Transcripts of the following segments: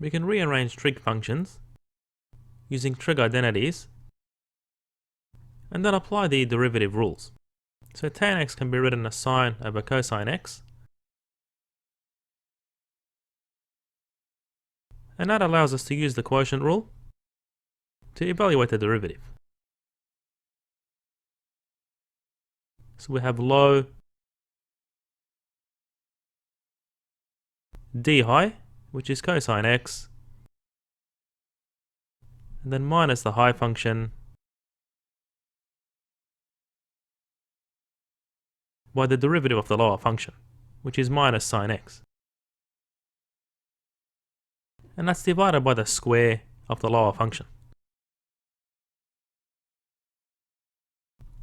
we can rearrange trig functions using trig identities and then apply the derivative rules. So tan x can be written as sine over cosine x, and that allows us to use the quotient rule to evaluate the derivative. So we have low d high, which is cosine x, and then minus the high function by the derivative of the lower function, which is minus sine x. And that's divided by the square of the lower function.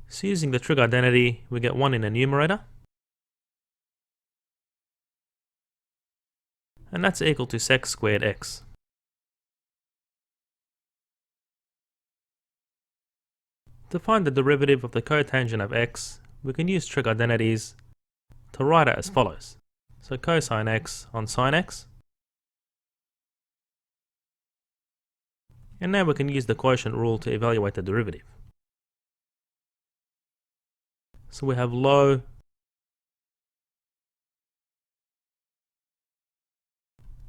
So using the trig identity, we get 1 in the numerator, and that's equal to sec squared x. To find the derivative of the cotangent of x, we can use trig identities to write it as follows. So cosine x on sine x. And now we can use the quotient rule to evaluate the derivative. So we have low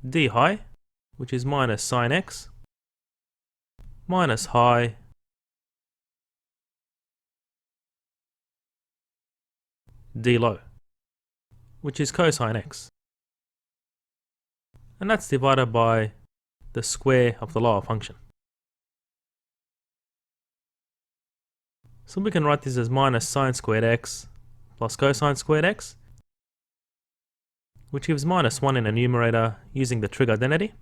d high, which is minus sine x, minus high d low, which is cosine x. And that's divided by the square of the lower function. So we can write this as minus sine squared x plus cosine squared x, which gives minus 1 in the numerator using the trig identity.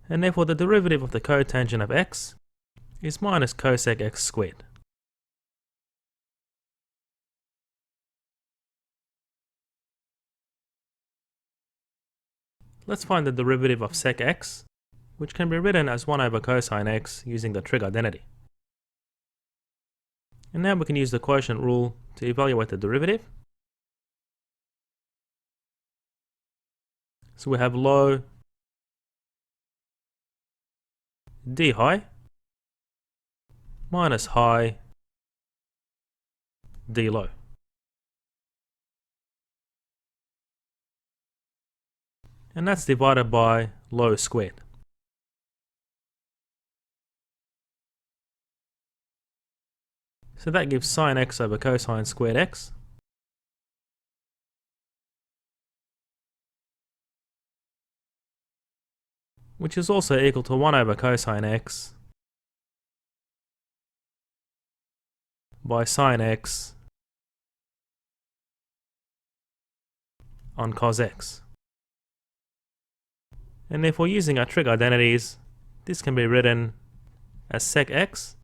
And therefore the derivative of the cotangent of x is minus cosec x squared. Let's find the derivative of sec x, which can be written as 1 over cosine x using the trig identity. And now we can use the quotient rule to evaluate the derivative. So we have low d high minus high d low. And that's divided by low squared. So that gives sine x over cosine squared x, which is also equal to 1 over cosine x by sine x on cos x. And therefore using our trig identities, this can be written as sec x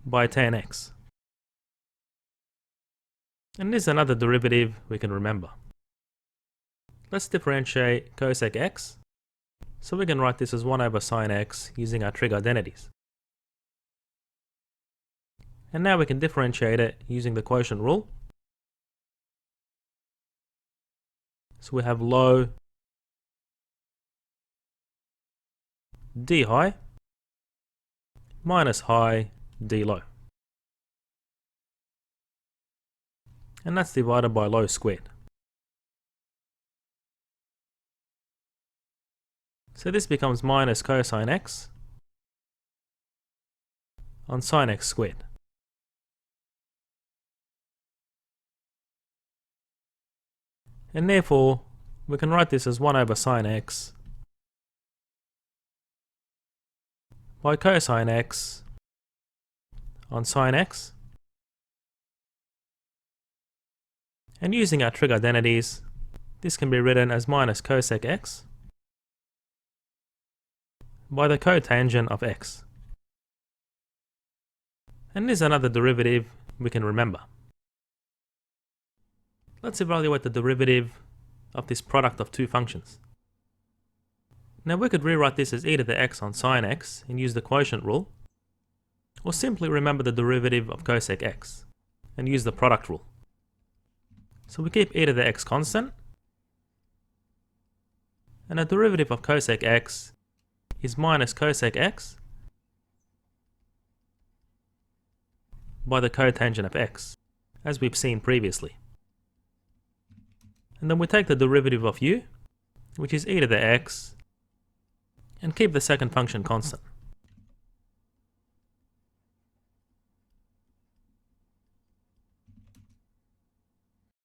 by tan x. And this is another derivative we can remember. Let's differentiate cosec x. So we can write this as 1 over sine x using our trig identities. And now we can differentiate it using the quotient rule. So we have low d high minus high d low. And that's divided by low squared. So this becomes minus cosine x on sine x squared. And therefore, we can write this as 1 over sine x by cosine x on sine x. And using our trig identities, this can be written as minus cosec x by the cotangent of x. And this is another derivative we can remember. Let's evaluate the derivative of this product of two functions. Now we could rewrite this as e to the x on sine x and use the quotient rule, or simply remember the derivative of cosec x. and use the product rule. So we keep e to the x constant, and the derivative of cosec x is minus cosec x by the cotangent of x, as we've seen previously. And then we take the derivative of u, which is e to the x, and keep the second function constant.